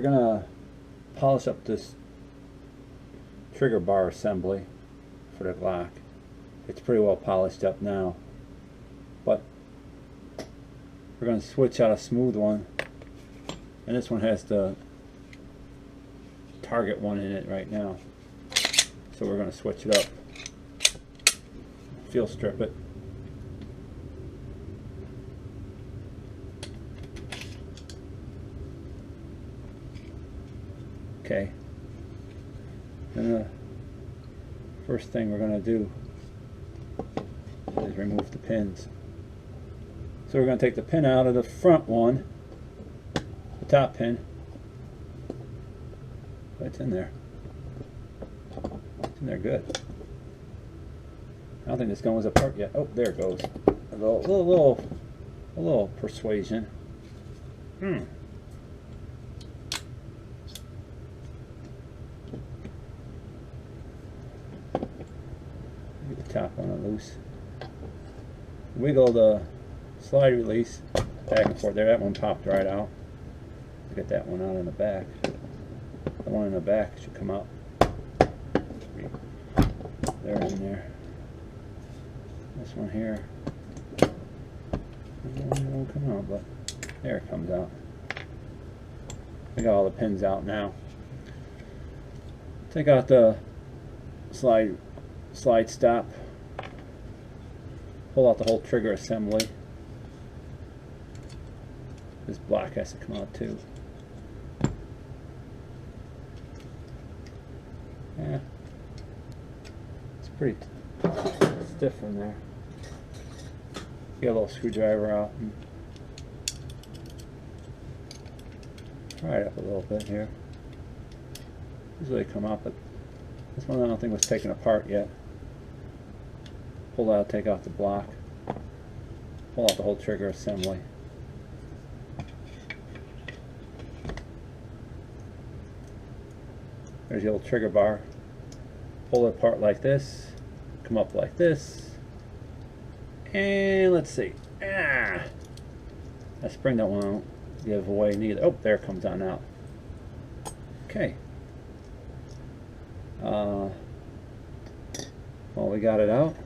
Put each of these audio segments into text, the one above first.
we're gonna polish up this trigger bar assembly for the Glock. It's pretty well polished up now, but we're going to switch out a smooth one, and this one has the target one in it right now, so we're going to switch it up. Feel strip it. Okay, and the first thing we're going to do is remove the pins. So we're going to take the pin out of the front one, the top pin. It's in there. It's in there good. I don't think this gun was apart yet. Oh, there it goes. A little persuasion. Get the top one loose. Wiggle the slide release back and forth there. That one popped right out. Get that one out in the back. The one in the back should come out. They're in there. This one here. It won't come out, but there it comes out. I got all the pins out now. Take out the slide stop. Pull out the whole trigger assembly. This block has to come out too. Yeah, it's pretty stiff in there. Get a little screwdriver out and try it up a little bit here. Usually come out, but this one I don't think was taken apart yet. Pull out, take out the block. Pull out the whole trigger assembly. There's the old trigger bar. Pull it apart like this. Come up like this. And let's see. That spring that won't give away neither. Oh, there it comes on out. Okay. Well, we got it out.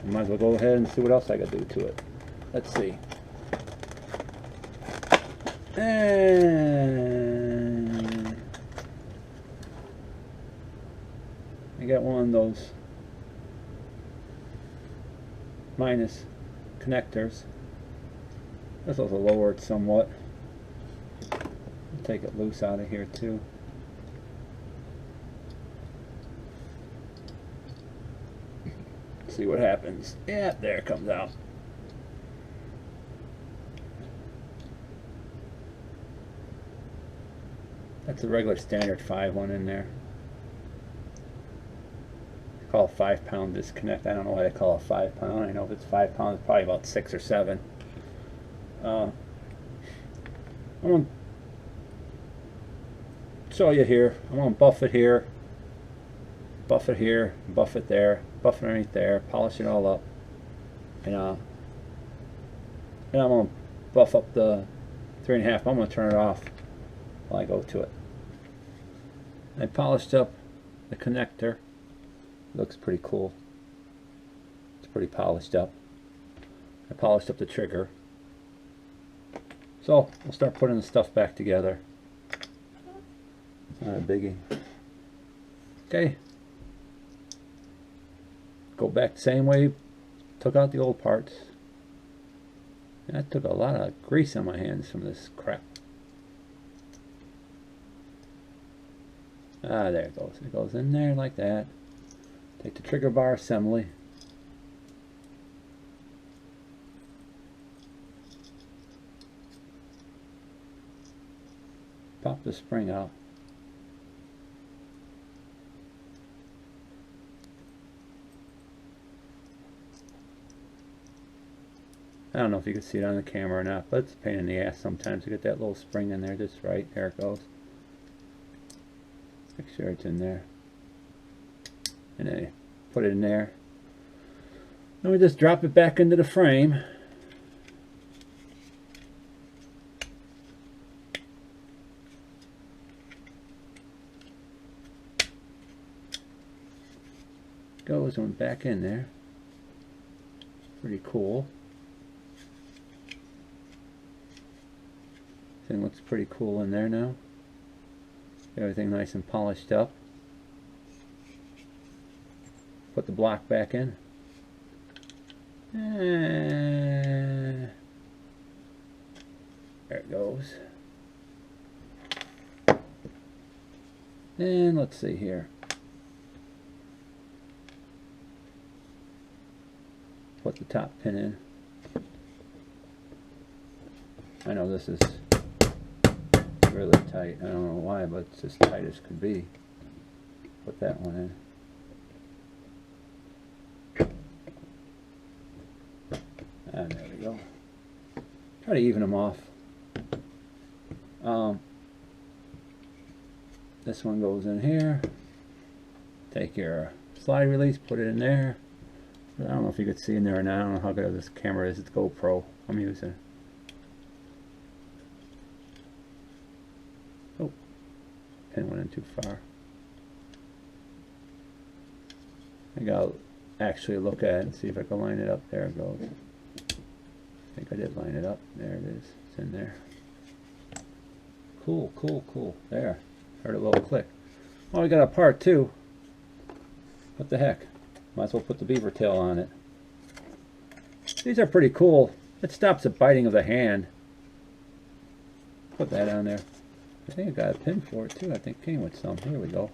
Might as well go ahead and see what else I got to do to it. Let's see. And I got one of those minus connectors. This was lowered somewhat. Take it loose out of here too. See what happens. Yeah, there it comes out. That's a regular standard 5 one in there. They call it 5-pound disconnect. I don't know why they call it 5 pound. I don't know if it's 5 pounds. It's probably about 6 or 7. I'm going to show you here. I'm going to buff it here, buff it here, buff it there, buff it underneath there, polish it all up, and I'm going to buff up the 3.5. I'm going to turn it off while I go to it. I polished up the connector. It looks pretty cool. It's pretty polished up. I polished up the trigger. So we'll start putting the stuff back together. It's not a biggie. Okay. Go back the same way. Took out the old parts. And I took a lot of grease on my hands from this crap. There it goes. It goes in there like that. Take the trigger bar assembly. Pop the spring out. I don't know if you can see it on the camera or not, but it's a pain in the ass sometimes to get that little spring in there just right. There it goes. Make sure it's in there. And then put it in there. Then we just drop it back into the frame. goes, went back in there. Pretty cool. Thing looks pretty cool in there now. Everything nice and polished up. Put the block back in. There it goes. And let's see here. Put the top pin in. I know this is really tight. I don't know why, but it's as tight as could be. Put that one in. And there we go. Try to even them off. This one goes in here. Take your slide release, put it in there. I don't know if you could see in there or not. I don't know how good this camera is. It's GoPro I'm using. Oh, pin went in too far. I gotta actually look at it and see if I can line it up. There it goes. I think I did line it up. There it is. It's in there. Cool, cool, cool. There. Heard a little click. Oh, we got a part too. What the heck? Might as well put the beaver tail on it. These are pretty cool. It stops the biting of the hand. Put that on there. I think I got a pin for it too. I think it came with some. Here we go.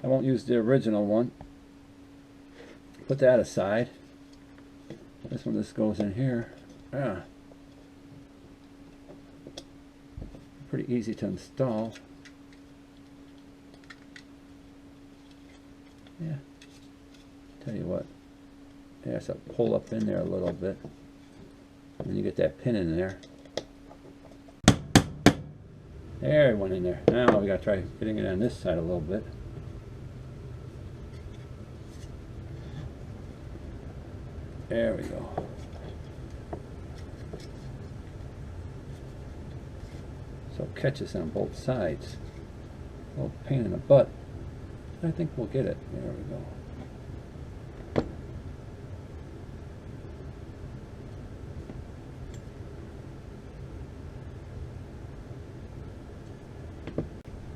I won't use the original one. Put that aside. This one just goes in here. Ah. Pretty easy to install. Yeah. Tell you what. Yeah, so pull up in there a little bit. And you get that pin in there. There it went in there. Now we gotta try getting it on this side a little bit. There we go. So it catches on both sides. A little pain in the butt. I think we'll get it. There we go.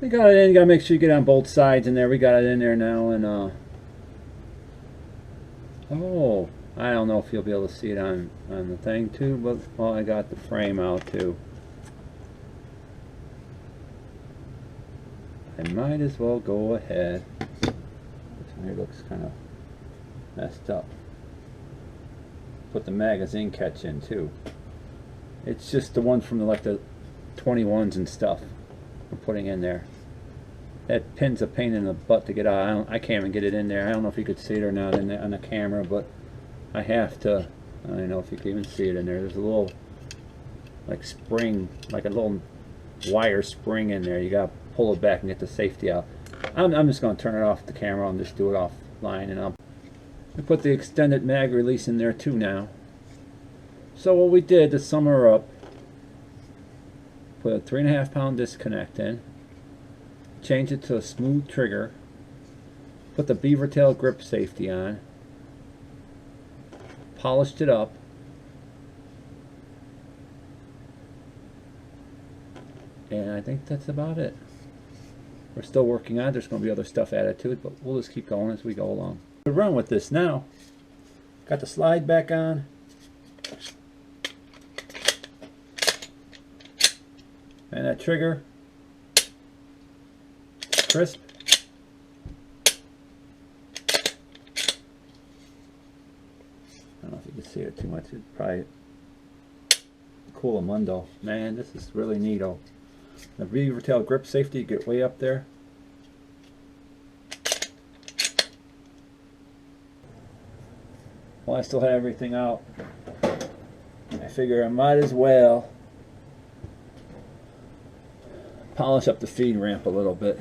We got it in. You gotta make sure you get on both sides in there. We got it in there now, and oh, I don't know if you'll be able to see it on the thing too, but well, I got the frame out too. I might as well go ahead. This one here looks kind of messed up. Put the magazine catch in too. It's just the one from the 21s and stuff I'm putting in there. That pin's a pain in the butt to get out. I can't even get it in there. I don't know if you could see it or not on the camera, but I have to. I don't know if you can even see it in there. There's a little like spring, like a little wire spring in there. You got to pull it back and get the safety out. I'm just going to turn it off the camera and just do it offline, and I'll put the extended mag release in there too now. So what we did to sum her up, put a 3.5 pound disconnect in, change it to a smooth trigger, put the beaver tail grip safety on, polished it up, and I think that's about it. We're still working on it. There's going to be other stuff added to it, but we'll just keep going as we go along. To run with this now, got the slide back on. And that trigger, crisp. I don't know if you can see it too much. It's probably cool mundo. Man, this is really neato. The beaver tail grip safety, you get way up there. Well, I still have everything out. I figure I might as well polish up the feed ramp a little bit.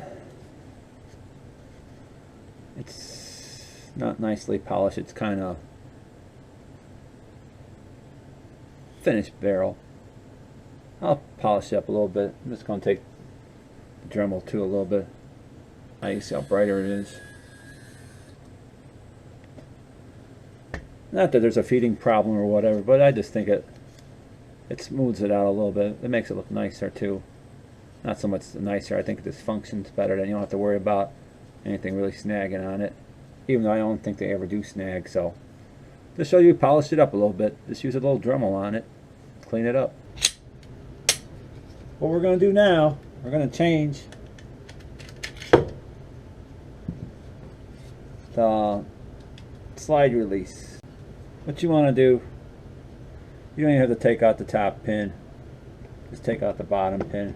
It's not nicely polished. It's kind of finished barrel. I'll polish it up a little bit. I'm just going to take the Dremel too a little bit. You see how brighter it is. Not that there's a feeding problem or whatever, but I just think it smooths it out a little bit. It makes it look nicer too. Not so much nicer, I think this functions better, than you don't have to worry about anything really snagging on it. Even though I don't think they ever do snag, so just show you, polish it up a little bit. Just use a little Dremel on it, clean it up. What we're going to do now, we're going to change the slide release. What you want to do, you don't even have to take out the top pin, just take out the bottom pin,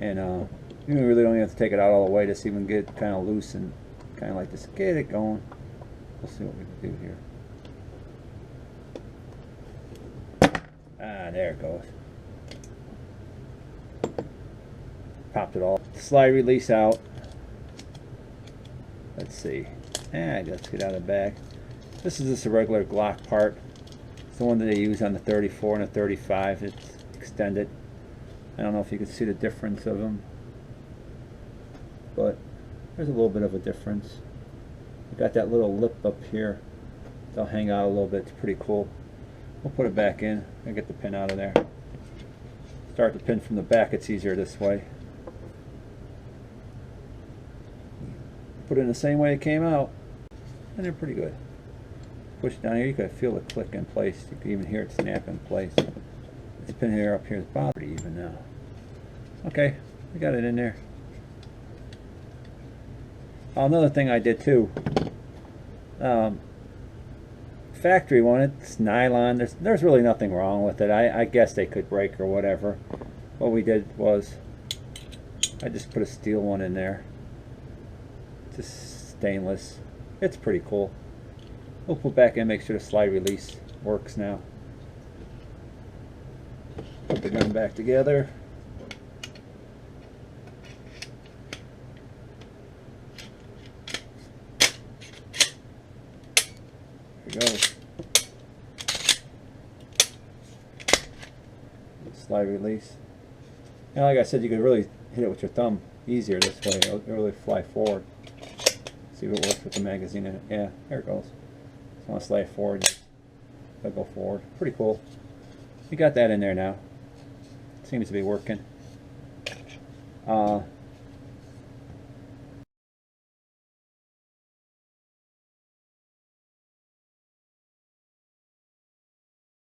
and you really don't have to take it out all the way, just even get it kind of loose and kind of like this, get it going. We'll see what we can do here. Ah, there it goes. Popped it all. Slide release out. Let's see. Let's get out of the bag. This is just a regular Glock part. It's the one that they use on the 34 and the 35. It's extended. I don't know if you can see the difference of them, but there's a little bit of a difference. You got that little lip up here. They'll hang out a little bit. It's pretty cool. We'll put it back in and get the pin out of there. Start the pin from the back. It's easier this way. Put it in the same way it came out, and they're pretty good. Push down here, you can feel it click in place. You can even hear it snap in place. This pin here up here is pretty even now. Okay, we got it in there. Another thing I did too, factory one, it's nylon. There's really nothing wrong with it. I guess they could break or whatever. What we did was I just put a steel one in there. Just stainless. It's pretty cool. We'll put back in, make sure the slide release works now. Put the gun back together. There we go. Slide release. And like I said, you could really hit it with your thumb easier this way. It'll really fly forward. See if it works with the magazine in it. Yeah, there it goes. So I want to slide forward. I'll go forward. Pretty cool. We got that in there now. Seems to be working.